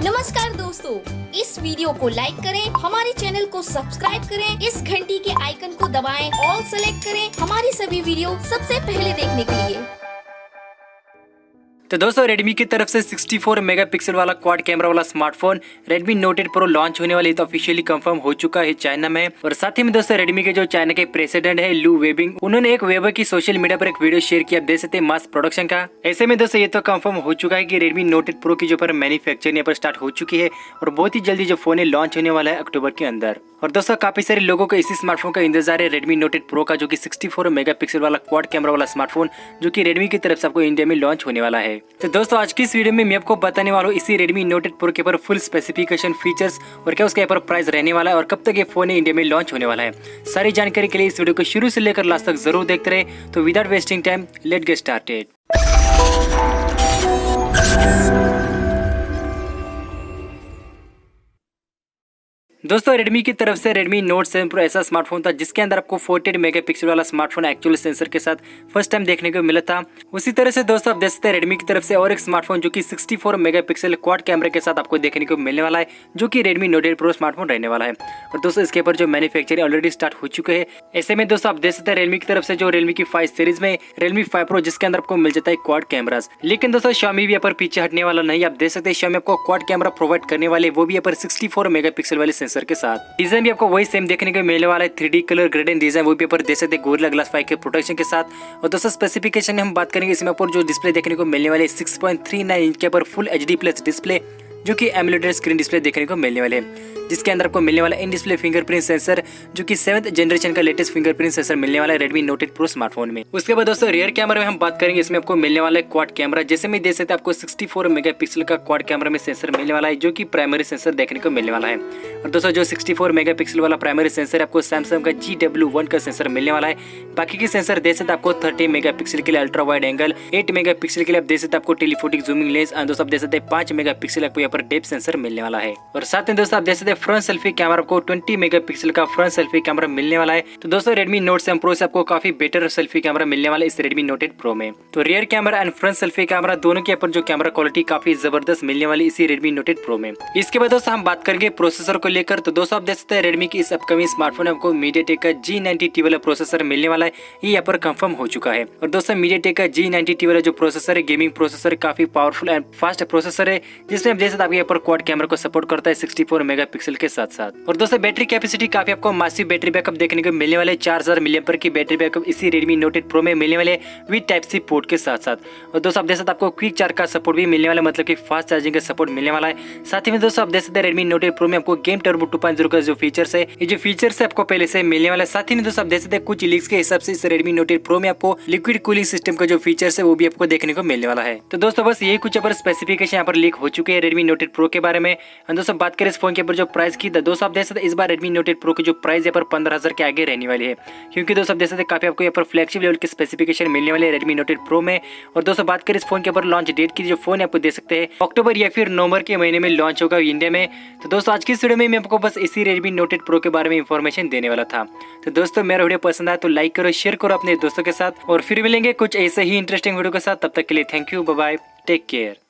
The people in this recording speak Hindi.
नमस्कार दोस्तों, इस वीडियो को लाइक करें, हमारे चैनल को सब्सक्राइब करें, इस घंटी के आइकन को दबाएं, ऑल सेलेक्ट करें हमारी सभी वीडियो सबसे पहले देखने के लिए। तो दोस्तों Redmi की तरफ से 64 मेगापिक्सल वाला क्वाड कैमरा वाला smartphone Redmi Note 8 Pro launch होने वाली तो ऑफिशियली कंफर्म हो चुका है चाइना में। और साथ ही में दोस्तों Redmi के जो चाइना के प्रेसिडेंट है लू वेबिंग, उन्होंने एक वेबर की सोशल मीडिया पर एक वीडियो शेयर किया, आप देख सकते हैं मास प्रोडक्शन का। ऐसे में दोस्तों ये तो कंफर्म हो चुका है कि Redmi Note 8 Pro की जो पर मैन्युफैक्चरिंग यहाँ पर स्टार्ट हो चुकी है और बहुत ही जल्दी जो फोन है लॉन्च होने वाला है अक्टूबर के अंदर। और दोस्तों काफी सारे लोगों को इसी स्मार्टफोन का इंतजार है Redmi Note 8 Pro का, जो कि 64 मेगापिक्सल वाला क्वाड कैमरा वाला स्मार्टफोन जो कि Redmi की तरफ से आपको इंडिया में लॉन्च होने वाला है। तो दोस्तों आज की इस वीडियो में मैं आपको बताने वाला हूँ इसी Redmi Note 8 Pro के ऊपर फुल स्पेसिफिकेशन, फीचर्स और क्या उसका यहाँ पर प्राइस रहने वाला है और कब तक ये फोन इंडिया में लॉन्च होने वाला है। सारी जानकारी के लिए इस वीडियो को शुरू से लेकर लास्ट तक जरूर देखते रहे। तो without wasting time let's get started. दोस्तों Redmi की तरफ से Redmi Note 7 Pro ऐसा स्मार्टफोन था जिसके अंदर आपको 48 मेगापिक्सल वाला स्मार्टफोन एक्चुअल सेंसर के साथ फर्स्ट टाइम देखने को मिला था। उसी तरह से दोस्तों आप देख सकते हैं Redmi की तरफ से और एक स्मार्टफोन जो कि 64 मेगापिक्सल क्वाड कैमरे के साथ आपको देखने को मिलने वाला है, जो कि Redmi Note 8 Pro स्मार्टफोन रहने वाला है। और दोस्तों इसके ऊपर जो मैन्युफैक्चरिंग ऑलरेडी स्टार्ट हो चुके हैं। ऐसे में दोस्तों आप देख सकते हैं Redmi की तरफ से जो Redmi की 5 सीरीज में Redmi 5 Pro जिसके अंदर आपको मिल जाता है क्वाड कैमरास। लेकिन दोस्तों Xiaomi भी यहाँ पर पीछे हटने वाला नहीं। आप देख सकते हैं Xiaomi आपको क्वाड कैमरा प्रोवाइड करने वाले, वो भी यहाँ पर 64 मेगापिक्सल वाले सेंसर के साथ। डिजाइन भी आपको वही सेम देखने को मिलने वाला है, 3D कलर ग्रेडेड डिजाइन, वो भी ऊपर देख सकते हैं गोरिल्ला ग्लास 5 के प्रोटेक्शन के साथ। और दोस्तों स्पेसिफिकेशन में हम बात करेंगे, इसमें ऊपर जो डिस्प्ले देखने को मिलने वाले 6.39 इंच के ऊपर फुल HD प्लस डिस्प्ले, जो कि एमुलेटेड स्क्रीन डिस्प्ले देखने को मिलने वाले हैं, जिसके अंदर आपको मिलने वाला इन डिस्प्ले फिंगरप्रिंट सेंसर, जो कि 7th जनरेशन का लेटेस्ट फिंगरप्रिंट सेंसर मिलने वाला है Redmi Note 8 Pro स्मार्टफोन में। उसके बाद दोस्तों रियर कैमरा में हम बात करेंगे, इसमें आपको मिलने वाला है क्वाड कैमरा। जैसे में देख सकते हैं आपको 64 मेगापिक्सल का क्वाड कैमरा में सेंसर मिलने वाला है, जो कि प्राइमरी सेंसर देखने को मिलने वाला है। और दोस्तों जो 64 मेगापिक्सल वाला प्राइमरी सेंसर आपको सैमसंग का GW1 का सेंसर मिलने वाला है। बाकी के सेंसर देख सकते आपको 30 मेगापिक्सल के लिए अल्ट्रा वाइड एंगल, 8 मेगापिक्सल के लिए आप देख सकते आपको टेलीफोटिक जूमिंग लेंस, और दोस्तों आप देख सकते 5 मेगापिक्सल आपको यहाँ पर डेप्थ सेंसर मिलने वाला है। और साथ में दोस्तों आप देख सकते फ्रंट सेल्फी कैमरा आपको 20 मेगापिक्सल का फ्रंट सेल्फी कैमरा मिलने वाला है। तो दोस्तों Redmi Note 7 Pro से आपको काफी बेटर सेल्फी कैमरा मिलने वाला है इस Redmi Note 8 Pro में। तो rear camera and front selfie camera दोनों के ऊपर जो कैमरा क्वालिटी काफी जबरदस्त मिलने वाली इसी Redmi Note 8 Pro में। इसके बाद दोस्तों हम बात करेंगे प्रोसेसर को लेकर। तो दोस्तों आप देख सकते हैं Redmi की इस अपकमिंग स्मार्टफोन में आपको MediaTek का G90T वाला प्रोसेसर मिलने वाला है, ये यहाँ पर कंफर्म हो चुका है। और दोस्तों MediaTek का G90T वाला जो प्रोसेसर है, गेमिंग प्रोसेसर, काफी पावरफुल एंड फास्ट प्रोसेसर है, जिसमें आप देख सकते हैं यहाँ पर क्वाड कैमरा को सपोर्ट करता है 64 मेगापिक्सल के साथ साथ। और दोस्तों बैटरी कैपेसिटी काफी आपको मासिव बैटरी बैकअप देखने को मिलने वाले, 4000 mAh की बैटरी बैकअप इसी Redmi Note 8 Pro में मिलने वाले विद टाइप सी पोर्ट के साथ साथ। और दोस्तों आप देख सकते हैं आपको क्विक चार्ज का सपोर्ट भी मिलने वाला, मतलब कि फास्ट चार्जिंग का सपोर्ट मिलने वाला है। साथ ही में दोस्तों आप देख सकते हैं Redmi Note 8 Pro में आपको गेम टर्बो 2.0 का जो फीचर्स है, ये जो फीचर्स है आपको पहले से मिलने वाला है। साथ ही में दोस्तों आप देख सकते हैं कुछ लीक्स के हिसाब से इस Redmi Note 8 Pro में आपको लिक्विड कूलिंग सिस्टम का जो फीचर्स है वो भी आपको देखने को मिलने वाला है। तो दोस्तों बस यही कुछ पर स्पेसिफिकेशन यहाँ पर लीक हो चुके हैं Redmi Note 8 Pro के बारे में। और दोस्तों बात करें इस फोन के ऊपर जो प्राइस की, दोस्तों आप देख सकते हैं इस बार Redmi Note 8 Pro की जो प्राइस यहाँ पर 15,000 के आगे रहने वाली है, क्योंकि दोस्तों आप देख सकते हैं काफी आपको यहाँ पर फ्लैगशिप लेवल के स्पेसिफिकेशन मिलने वाले Redmi Note 8 Pro में। और दोस्तों बात करें इस फोन के ऊपर लॉन्च डेट की, जो फोन आपको दे सकते हैं अक्टूबर या फिर नवंबर के महीने में लॉन्च होगा इंडिया में। तो दोस्तों आज की इस वीडियो में मैं आपको बस इसी Redmi Note 8 Pro के बारे में इंफॉर्मेशन देने वाला था। तो दोस्तों मेरा वीडियो पसंद आया तो लाइक करो, शेयर करो अपने दोस्तों के साथ, और फिर मिलेंगे कुछ ऐसे ही इंटरेस्टिंग वीडियो के साथ। तब तक के लिए thank you, bye bye, take care.